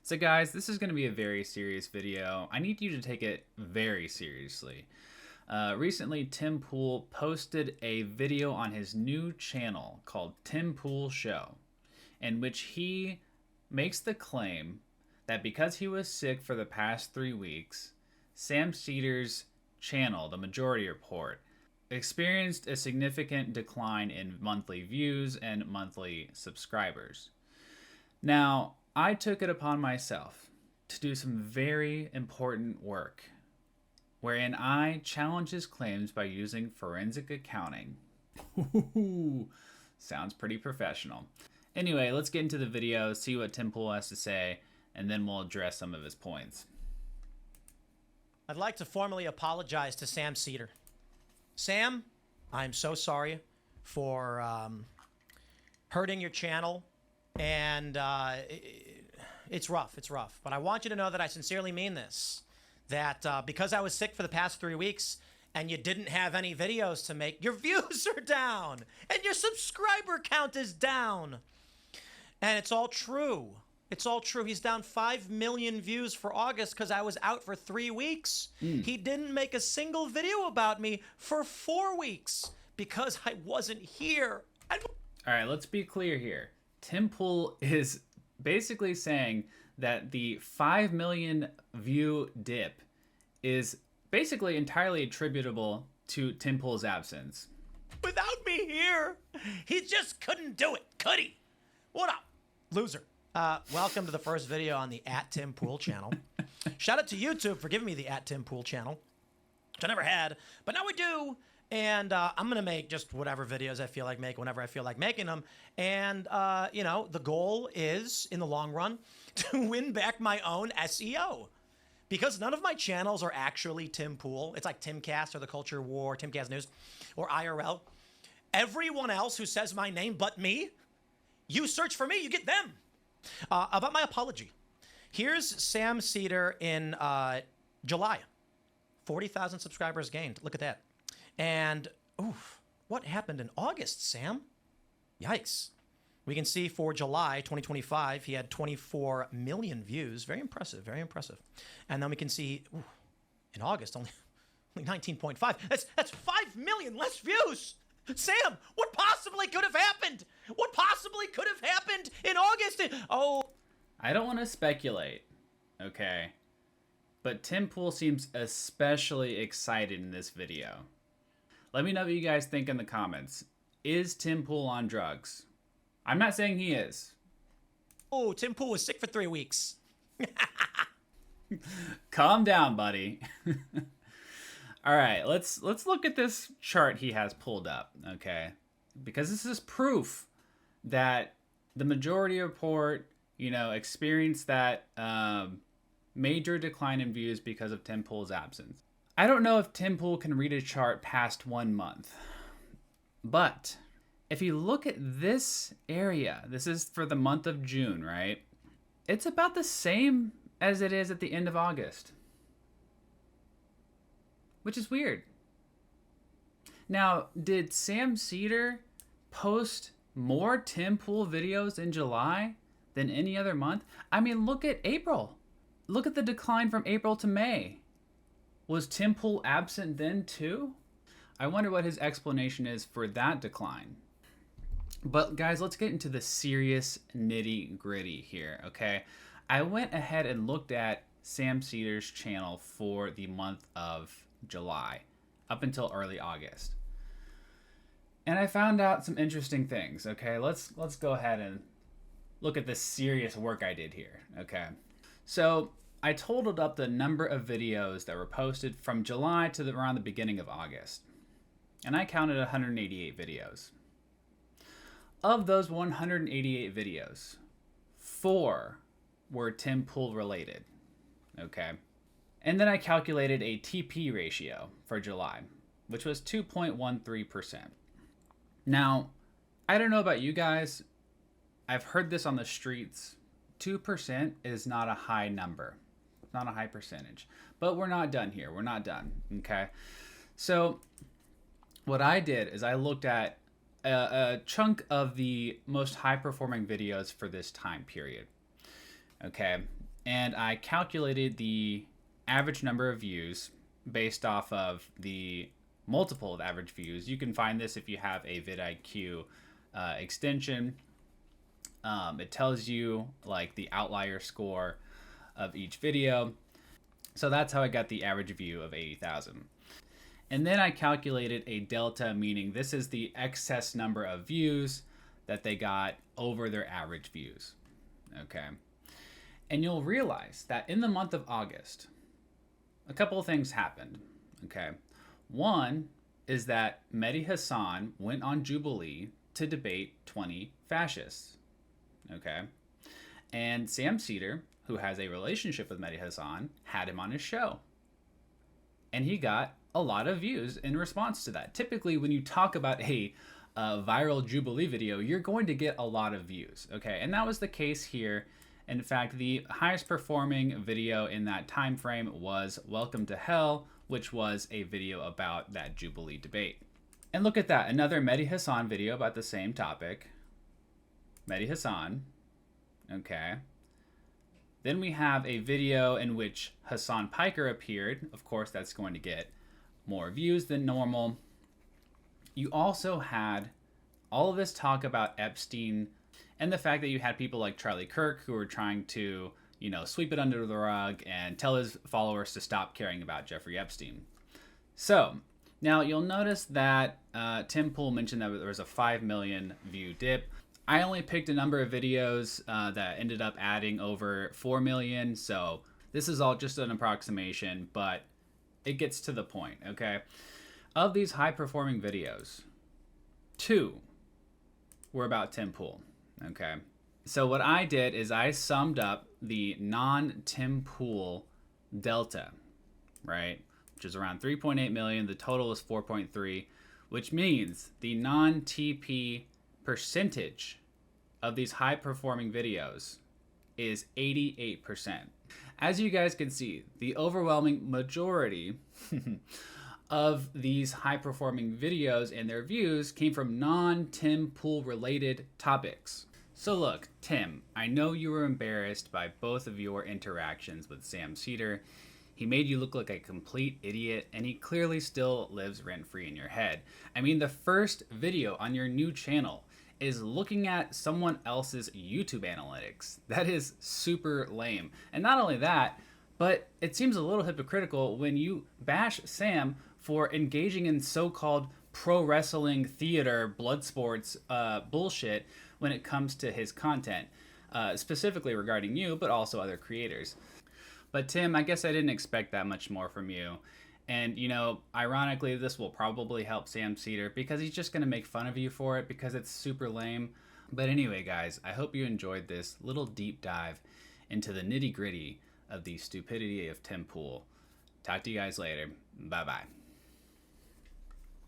So guys, this is going to be a very serious video. I need you to take it very seriously. Recently, Tim Pool posted a video on his new channel called Tim Pool Show, in which he makes the claim that because he was sick for the past 3 weeks, Sam Seder's channel, The Majority Report, experienced a significant decline in monthly views and monthly subscribers. Now, I took it upon myself to do some very important work, wherein I challenge his claims by using forensic accounting. Sounds pretty professional. Anyway, let's get into the video, see what Tim Pool has to say, and then we'll address some of his points. I'd like to formally apologize to Sam Seder. Sam, I'm so sorry for hurting your channel, and it's rough, But I want you to know that I sincerely mean this, that because I was sick for the past 3 weeks and you didn't have any videos to make, your views are down and your subscriber count is down. And it's all true. It's all true. He's down 5 million views for August because I was out for 3 weeks. He didn't make a single video about me for 4 weeks because I wasn't here. All right, let's be clear here. Tim Pool is basically saying that the 5 million view dip is basically entirely attributable to Tim Pool's absence. Without me here, he just couldn't do it, could he? What up, loser? Welcome to the first video on the @TimPool channel. Shout out to YouTube for giving me the @TimPool channel, which I never had, but now we do. And I'm going to make just whatever videos I feel like making whenever I feel like making them. And, you know, the goal is, in the long run, to win back my own SEO. Because none of my channels are actually Tim Pool. It's like Timcast or The Culture War, Timcast News, or IRL. Everyone else who says my name but me, you search for me, you get them. About my apology. Here's Sam Seder in July. 40,000 subscribers gained. Look at that. And, oof, what happened in August, Sam? Yikes. We can see for July 2025, he had 24 million views. Very impressive, very impressive. And then we can see, ooh, in August, only 19.5. That's 5 million less views. Sam, what possibly could have happened? What possibly could have happened in August? Oh. I don't want to speculate, okay? But Tim Pool seems especially excited in this video. Let me know what you guys think in the comments. Is Tim Pool on drugs? I'm not saying he is. Oh, Tim Pool was sick for 3 weeks. Calm down, buddy. All right, let's look at this chart he has pulled up, okay? Because this is proof that the Majority Report, you know, experienced that major decline in views because of Tim Pool's absence. I don't know if Tim Pool can read a chart past 1 month, but if you look at this area, this is for the month of June, right? It's about the same as it is at the end of August, which is weird. Now, did Sam Seder post more Tim Pool videos in July than any other month? I mean, look at April. Look at the decline from April to May. Was Tim Pool absent then too? I wonder what his explanation is for that decline. But guys, let's get into the serious nitty gritty here, okay? I went ahead and looked at Sam Seder's channel for the month of July up until early August. And I found out some interesting things, okay? Let's go ahead and look at the serious work I did here, okay? So I totaled up the number of videos that were posted from July to around the beginning of August. And I counted 188 videos. Of those 188 videos, 4 were Tim Pool related, okay? And then I calculated a TP ratio for July, which was 2.13%. Now, I don't know about you guys. I've heard this on the streets. 2% is not a high number. Not a high percentage. But we're not done here. We're not done, okay? So what I did is I looked at a chunk of the most high-performing videos for this time period, okay? and I calculated the average number of views based off of the multiple of average views. You can find this if you have a vidIQ extension. It tells you like the outlier score of each video. So that's how I got the average view of 80,000. And then I calculated a delta, meaning this is the excess number of views that they got over their average views. Okay. And you'll realize that in the month of August, a couple of things happened. Okay. One is that Mehdi Hasan went on Jubilee to debate 20 fascists. Okay. And Sam Seder, who has a relationship with Mehdi Hasan, had him on his show. And he got a lot of views in response to that. Typically, when you talk about a viral Jubilee video, you're going to get a lot of views. Okay. And that was the case here. In fact, the highest performing video in that time frame was Welcome to Hell, which was a video about that Jubilee debate. And look at that, another Mehdi Hasan video about the same topic. Mehdi Hasan. Okay. Then we have a video in which Hassan Piker appeared. Of course, that's going to get more views than normal. You also had all of this talk about Epstein and the fact that you had people like Charlie Kirk who were trying to, sweep it under the rug and tell his followers to stop caring about Jeffrey Epstein. So now you'll notice that Tim Pool mentioned that there was a 5 million view dip. I only picked a number of videos that ended up adding over 4 million. So this is all just an approximation, but it gets to the point, okay? Of these high performing videos, 2 were about Tim Pool, okay? So what I did is I summed up the non-Tim Pool delta, right? Which is around 3.8 million. The total is 4.3, which means the non-TP percentage of these high performing videos is 88%. As you guys can see, the overwhelming majority of these high performing videos and their views came from non-Tim Pool related topics. So look, Tim, I know you were embarrassed by both of your interactions with Sam Seder. He made you look like a complete idiot, and he clearly still lives rent-free in your head. I mean, the first video on your new channel is looking at someone else's YouTube analytics. That is super lame. And not only that, but it seems a little hypocritical when you bash Sam for engaging in so-called pro wrestling theater, blood sports bullshit when it comes to his content, specifically regarding you, but also other creators. But Tim, I guess I didn't expect that much more from you. And, ironically, this will probably help Sam Seder because he's just going to make fun of you for it because it's super lame. But anyway, guys, I hope you enjoyed this little deep dive into the nitty-gritty of the stupidity of Tim Pool. Talk to you guys later. Bye-bye.